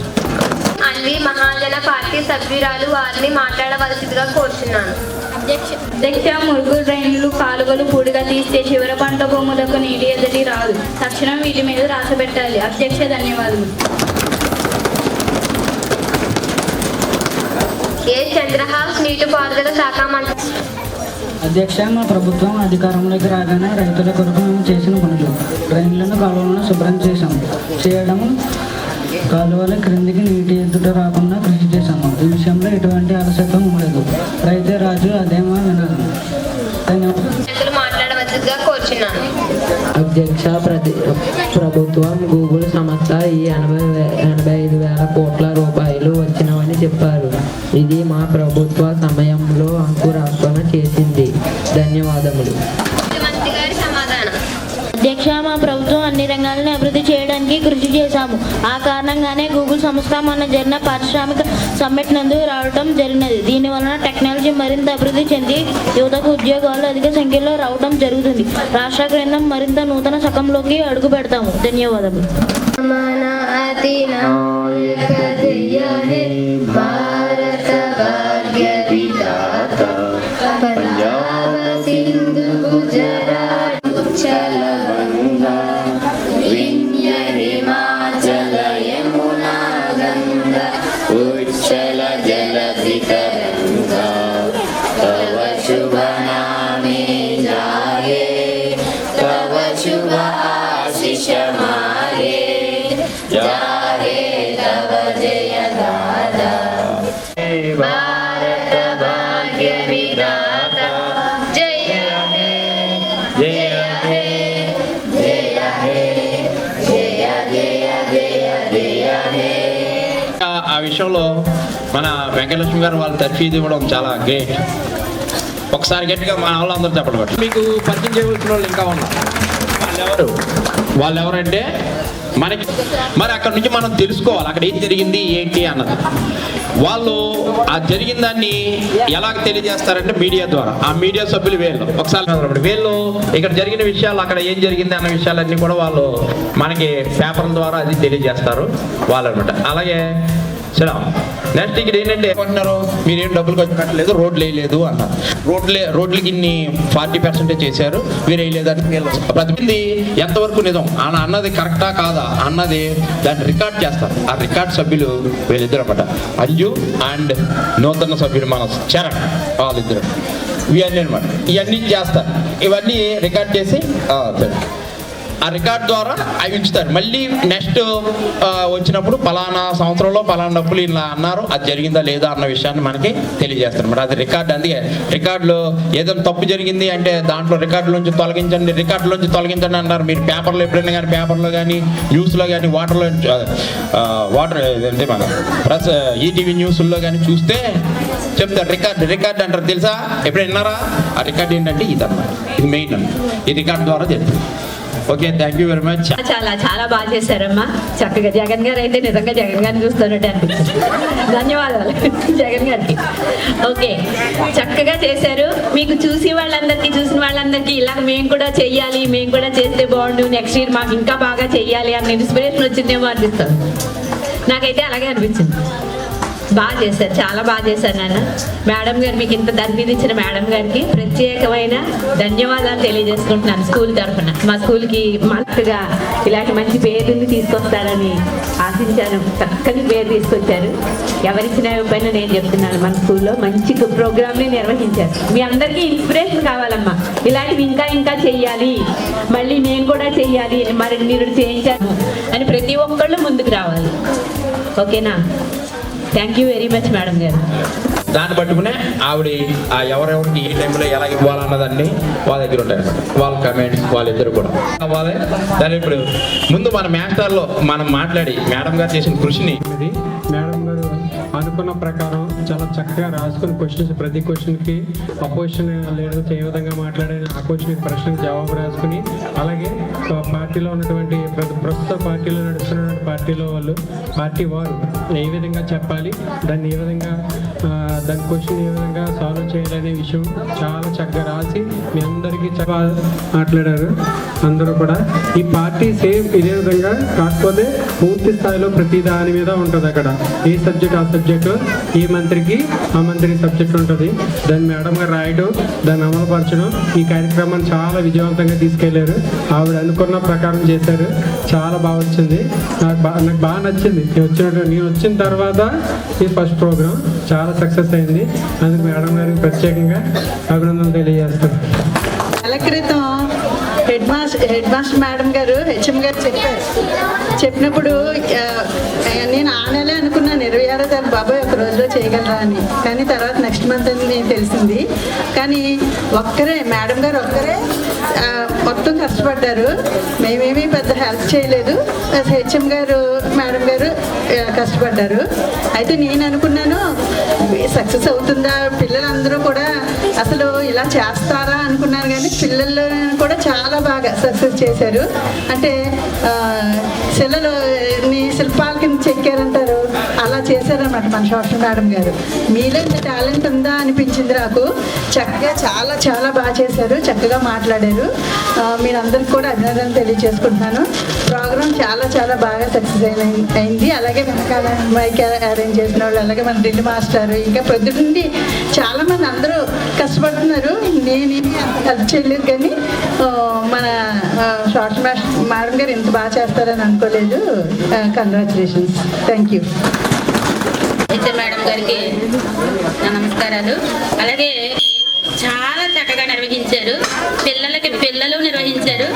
Speaker 13: అన్వి మహాజన పార్టీ సభ్యురాలు వారిని మాట్లాడవలసిందిగా కోరుచున్నాను.
Speaker 4: అధ్యక్ష, మురుగు డ్రైన్లు, కాలువలు పూడిగా తీస్తే చివర పంట భూములకు నీటి ఎద్దడి రాదు. తక్షణం వీటి మీద రాస పెట్టాలి. అధ్యక్ష, ధన్యవాదాలు.
Speaker 13: ఏ చంద్రహాస్ నీటిపారుదల శాఖ మంత్రి.
Speaker 14: అధ్యక్ష, మా ప్రభుత్వం అధికారంలోకి రాగానే రైతుల కొరకు మేము చేసిన పనులు డ్రైన్లను, కాలువలను శుభ్రం చేయడం, కాలువల క్రిందికి నీటి ఎద్దుట రాకుండా కృషి చేశాము. ఈ విషయంలో ఎటువంటి అలసత్వం ఉండదు. రైతే రాజు, అదేమో వినదు. ధన్యవాదాలు.
Speaker 13: మాట్లాడవలసిందిగా కోరుచున్నాను.
Speaker 10: అధ్యక్ష, ప్రభుత్వం గూగుల్ సంస్థ ఈ 85,000 కోట్ల రూపాయలు వచ్చినవని చెప్పారు. ఇది మా ప్రభుత్వ సమయంలో అంకురార్పణ చేసింది. ధన్యవాదములు.
Speaker 13: మంత్రి గారి సమాధానం.
Speaker 9: అధ్యక్ష, మా ప్రభుత్వం అన్ని రంగాలను అభివృద్ధి చేయడానికి కృషి చేశాము. ఆ కారణంగానే గూగుల్ సంస్థ మొన్న జరిగిన పారిశ్రామిక సమ్మిట్ నందు రావడం జరిగినది. దీనివలన టెక్నాలజీ మరింత అభివృద్ధి చెంది యువతకు ఉద్యోగాలు అధిక సంఖ్యలో రావడం జరుగుతుంది. రాష్ట్ర కేంద్రం మరింత నూతన శకంలోకి అడుగు పెడతాము. ధన్యవాదాలు.
Speaker 13: अधिनायक जय हे भारत भाग्य विधाता पंजाब सिंधु गुजरात उच्चल गंगा विंध्य हिमाचल यमुना गंगा उच्चल जलधि तरंगा तव शुभ नामे जागे तव शुभ आशीष मारे जाहे तव जय दादा भारत भाग्य विधाता जय हे जय हे जय हे जय जय जय जय हे
Speaker 1: ఆ విషయంలో మన వెంకటలక్ష్మి గారు వాళ్ళ తర్ఫీదు ఇవ్వడం చాలా గ్రేట్. ఒకసారి గట్టిగా మన వాళ్ళందరూ చెప్పడం. మీకు పరిచయం చేయవలసిన వాళ్ళు ఇంకా ఉన్నారు. వాళ్ళు ఎవరంటే మనకి మరి అక్కడ నుంచి మనం తెలుసుకోవాలి అక్కడ ఏం జరిగింది ఏంటి అన్నది. వాళ్ళు ఆ జరిగిన దాన్ని ఎలా తెలియజేస్తారంటే మీడియా ద్వారా. ఆ మీడియా సభ్యులు వీళ్ళు ఒకసారి వీళ్ళు ఇక్కడ జరిగిన విషయాలు అక్కడ ఏం జరిగింది అన్న విషయాలన్నీ కూడా వాళ్ళు మనకి పేపర్ల ద్వారా అది తెలియజేస్తారు వాళ్ళు అనమాట. అలాగే సరే నెక్స్ట్ ఇక్కడ ఏంటంటే ఏమంటున్నారు, మీరేం డబ్బులు ఖర్చు పెట్టలేదు, రోడ్లు వేయలేదు అన్నారు. రోడ్లకి ఇన్ని 40% చేశారు, మీరు వేయలేదని ప్రతినిధి ఎంతవరకు నిజం అన్నది కరెక్టా కాదా అన్నది దాన్ని రికార్డ్ చేస్తారు. ఆ రికార్డ్ సభ్యులు వీళ్ళిద్దరు అనమాట, అంజు అండ్ నూతన సభ్యులు మన చరణ్, వాళ్ళిద్దరు. ఇవన్నీ అనమాట, ఇవన్నీ చేస్తారు. ఇవన్నీ రికార్డ్ చేసి ఆ రికార్డ్ ద్వారా అవి ఉంచుతారు. మళ్ళీ నెక్స్ట్ వచ్చినప్పుడు పలానా సంవత్సరంలో పలానా డబ్బులు ఇలా అన్నారు, అది జరిగిందా లేదా అన్న విషయాన్ని మనకి తెలియజేస్తారు మరి. అది రికార్డ్. అందుకే రికార్డులో ఏదైనా తప్పు జరిగింది అంటే దాంట్లో రికార్డులోంచి తొలగించండి అన్నారు. మీరు పేపర్లో ఎప్పుడైనా కానీ పేపర్లో కానీ న్యూస్లో కానీ వాటర్ ఏంటి మన ప్లస్ ఈటీవీ న్యూస్లో కానీ చూస్తే చెప్తారు రికార్డ్ అంటారు. తెలుసా ఎప్పుడైనా విన్నారా? ఆ రికార్డ్ ఏంటంటే ఇది అన్నమాట, ఇది మెయిన్ అన్నమాట. ఈ రికార్డ్ ద్వారా చెప్తారు. Okay, thank you very much.
Speaker 3: చాలా బాగా చేశారమ్మా, చక్కగా. జగన్ గారు అయితే నిజంగా జగన్ గారిని చూస్తున్నట్టు అనిపించింది. ధన్యవాదాలు జగన్ గారికి. ఓకే, చక్కగా చేశారు. మీకు చూసిన వాళ్ళందరికీ ఇలా మేము కూడా చెయ్యాలి, మేము కూడా చేస్తే బాగుండు, నెక్స్ట్ ఇయర్ మాకు ఇంకా బాగా చెయ్యాలి అన్న ఇన్స్పిరేషన్ వచ్చిందేమో అనిపిస్తుంది. నాకైతే అలాగే అనిపించింది. బాగా చేశారు, చాలా బాగా చేశారు నాన్న. మేడం గారు, మీకు ఇంత తర్ఫీదు ఇచ్చిన మేడం గారికి ప్రత్యేకమైన ధన్యవాదాలు తెలియజేసుకుంటున్నాను స్కూల్ తరఫున. మా స్కూల్కి మట్టుగా ఇలాంటి మంచి పేరుని తీసుకొస్తారని ఆశించాను. చక్కని పేరు తీసుకొచ్చారు. ఎవరిచ్చినా పైన నేను చెప్తున్నాను, మన స్కూల్లో మంచి ప్రోగ్రామ్ని నిర్వహించారు. మీ అందరికీ ఇన్స్పిరేషన్ కావాలమ్మా, ఇలాంటివి ఇంకా చెయ్యాలి, మళ్ళీ నేను కూడా చెయ్యాలి, మరి మీరు చేయించాను అని ప్రతి ఒక్కళ్ళు ముందుకు రావాలి. ఓకేనా? Thank you very much madam గారు.
Speaker 1: దాన్ని పట్టుకునే ఆవిడ ఎవరెవరికి ఏ టైంలో ఎలా ఇవ్వాలన్నదాన్ని వాళ్ళ దగ్గర ఉంటాయి అనమాట. వాళ్ళ కమెంట్స్ వాళ్ళిద్దరు కూడా అవ్వాలి. దాని ఇప్పుడు ముందు మన మాస్టర్లో మనం మాట్లాడి మేడం గారు చేసిన కృషిని
Speaker 7: మేడం గారు అనుకున్న ప్రకారం చాలా చక్కగా రాసుకుని క్వశ్చన్స్, ప్రతి క్వశ్చన్కి అపోజిషన్ లీడర్స్ ఏ విధంగా మాట్లాడారు, ఆ క్వశ్చన్కి ప్రశ్నకు జవాబు రాసుకుని, అలాగే పార్టీలో ఉన్నటువంటి ప్రస్తుత పార్టీలో నడుస్తున్న పార్టీలో పార్టీ వారు ఏ విధంగా చెప్పాలి, దాన్ని ఏ విధంగా దాని క్వశ్చన్ ఏ విధంగా సాల్వ్ చేయాలనే విషయం చాలా చక్కగా రాసి మీ అందరికీ మాట్లాడారు. అందరూ కూడా ఈ పార్టీ సేమ్ ఇదే విధంగా, కాకపోతే పూర్తి స్థాయిలో ప్రతి దాని మీద ఉంటుంది. అక్కడ ఏ సబ్జెక్ట్ ఆ సబ్జెక్టు, ఈ మంత్రికి ఆ మంత్రి సబ్జెక్ట్ ఉంటుంది. దాన్ని మేడం గారు రాయడం, దాన్ని అమలుపరచడం, ఈ కార్యక్రమాన్ని చాలా విజయవంతంగా తీసుకెళ్లారు. ఆవిడ అనుకున్న ప్రకారం చేశారు. చాలా బాగా వచ్చింది. నాకు బాగా నచ్చింది. నేను వచ్చిన తర్వాత ఈ ఫస్ట్ ప్రోగ్రామ్ చాలా సక్సెస్ అయింది. అందుకు మేడం గారికి ప్రత్యేకంగా అభినందనలు తెలియజేస్తాను.
Speaker 5: నెల క్రితం హెడ్ మాస్టర్ మేడం గారు హెచ్ఎం గారు చెప్పినప్పుడు నేను ఆ నెలే అనుకున్నాను 26వ తారీఖు బాబాయ్ ఒక రోజులో చేయగలరా అని. కానీ తర్వాత నెక్స్ట్ మంత్ అని నేను తెలిసింది. కానీ మేడం గారు ఒక్కరే మొత్తం కష్టపడ్డారు. మేమేమీ పెద్ద హెల్ప్ చేయలేదు. హెచ్ఎం గారు మేడం గారు కష్టపడ్డారు. అయితే నేను అనుకున్నాను సక్సెస్ అవుతుందా, పిల్లలందరూ కూడా అసలు ఇలా చేస్తారా అనుకున్నాను. కానీ పిల్లలు కూడా చాలా బాగా సక్సెస్ చేశారు. అంటే శిలలు శిల్పాల కింద చెక్కారంటారు, అలా చేశారు. చేశారన్నమాట మన సోషల్ మేడం గారు. మీలో ఇంత టాలెంట్ ఉందా అనిపించింది నాకు. చక్కగా చాలా చాలా బాగా చేశారు, చక్కగా మాట్లాడారు. మీరందరికీ కూడా అభినందనలు తెలియజేసుకుంటున్నాను. ప్రోగ్రామ్ చాలా చాలా బాగా సక్సెస్ అయింది. అలాగే వెనకాల మైక్ అరేంజ్ చేసిన వాళ్ళు, అలాగే మన డ్రిల్ మాస్టర్, ఇంకా పొద్దుండి చాలామంది అందరూ కష్టపడుతున్నారు. నేనేమి హెల్ప్ చేయలేదు, కానీ మన సోషల్ మేడం గారు ఇంత బాగా చేస్తారని అనుకోలేదు. కంగ్రాచులేషన్స్. Thank you.
Speaker 15: మేడం గారికి నా నమస్కారాలు. అలాగే చాలా చక్కగా నిర్వహించారు, పిల్లలు నిర్వహించారు.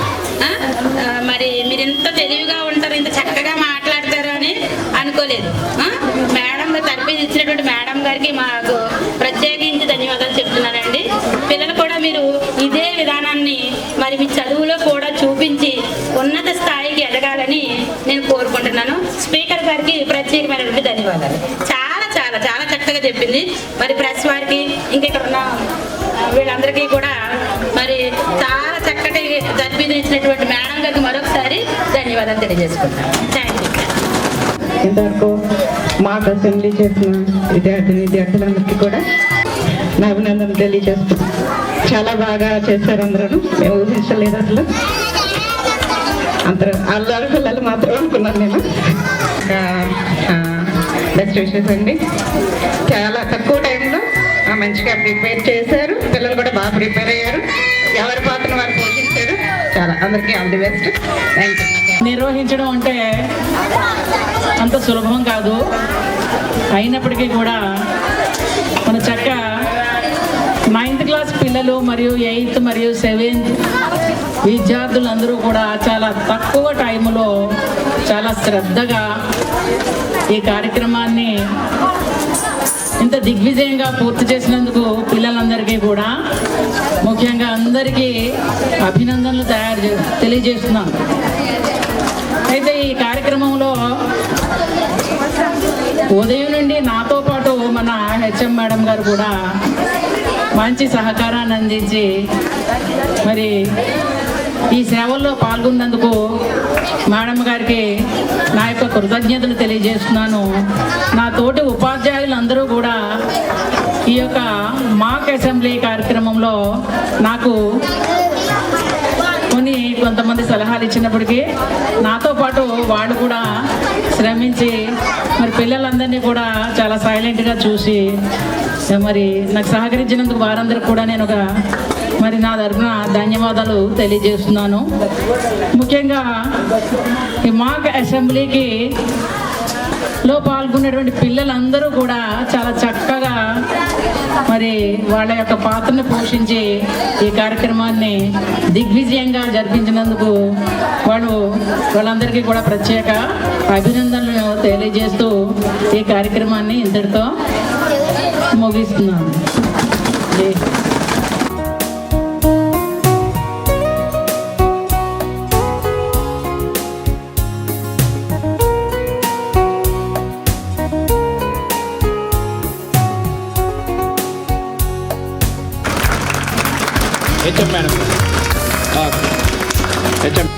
Speaker 15: మరి మీరు ఇంత తెలివిగా ఉంటారు, ఇంత చక్కగా మాట్లాడతారు అని అనుకోలేదు. మేడం గారు తరఫీదు ఇచ్చినటువంటి మేడం గారికి మాకు ప్రత్యేకించి ధన్యవాదాలు చెప్తున్నానండి. పిల్లలు కూడా మీరు ఇదే విధానాన్ని మరి మీ చదువులో కూడా చూపించి ఉన్నత స్థాయికి ఎదగాలని నేను కోరుకుంటున్నాను. స్పీకర్ గారికి ప్రత్యేకమైనటువంటి ధన్యవాదాలు. చాలా చాలా చాలా చక్కగా చెప్పింది. మరి ప్రెస్ వారికి, ఇంకెక్కడ ఉన్న వీళ్ళందరికీ కూడా మరి చాలా చక్కటి తరఫీదు ఇచ్చినటువంటి మేడం గారికి మరొకసారి ధన్యవాదాలు తెలియజేసుకుంటాను. Thank you.
Speaker 16: ఇంతవరకు మాకు అసెంబ్లీ చేసిన విద్యార్థులందరికీ కూడా నా అభినందనలు తెలియజేస్తున్నాను. చాలా బాగా చేశారు అందరూ. మేము ఊహించలేదు అసలు. అందరూ అల్లరి పిల్లలు మాత్రం అనుకున్నాను నేను. బెస్ట్ విషెస్ అండి. చాలా తక్కువ టైంలో మంచిగా ప్రిపేర్ చేశారు. పిల్లలు కూడా బాగా ప్రిపేర్ అయ్యారు. ఎవరి పాత్రను వారు పోషించారు. చాలా అందరికీ all the best. Thank you.
Speaker 14: నిర్వహించడం అంటే అంత సులభం కాదు. అయినప్పటికీ కూడా మన చక్క 9th క్లాస్ పిల్లలు మరియు 8th మరియు 7th విద్యార్థులందరూ కూడా చాలా తక్కువ టైంలో చాలా శ్రద్ధగా ఈ కార్యక్రమాన్ని ఇంత దిగ్విజయంగా పూర్తి చేసినందుకు పిల్లలందరికీ కూడా ముఖ్యంగా అందరికీ అభినందనలు తెలియజేస్తున్నాను. అయితే ఈ కార్యక్రమంలో ఉదయం నుండి నాతో పాటు మన హెచ్ఎం మేడం గారు కూడా మంచి సహకారాన్ని అందించి మరి ఈ సేవల్లో పాల్గొన్నందుకు మేడం గారికి నా యొక్క కృతజ్ఞతలు తెలియజేస్తున్నాను. నా తోటి ఉపాధ్యాయులందరూ కూడా ఈ యొక్క మాక్ అసెంబ్లీ కార్యక్రమంలో నాకు కొంతమంది సలహాలు ఇచ్చినప్పటికీ నాతో పాటు వాళ్ళు కూడా శ్రమించి మరి పిల్లలందరినీ కూడా చాలా సైలెంట్గా చూసి మరి నాకు సహకరించినందుకు వారందరికీ కూడా నేను మరి నా తరఫున ధన్యవాదాలు తెలియజేస్తున్నాను. ముఖ్యంగా ఈ మాక్ అసెంబ్లీకి లో పాల్గొనేటువంటి పిల్లలందరూ కూడా చాలా చక్కగా మరి వాళ్ళ యొక్క పాత్రను పోషించి ఈ కార్యక్రమాన్ని దిగ్విజయంగా జరిపించినందుకు వాళ్ళందరికీ కూడా ప్రత్యేక అభినందనలు తెలియజేస్తూ ఈ కార్యక్రమాన్ని ఇంతటితో ముగిస్తున్నాను.
Speaker 1: HM madam. హెచ్ఎం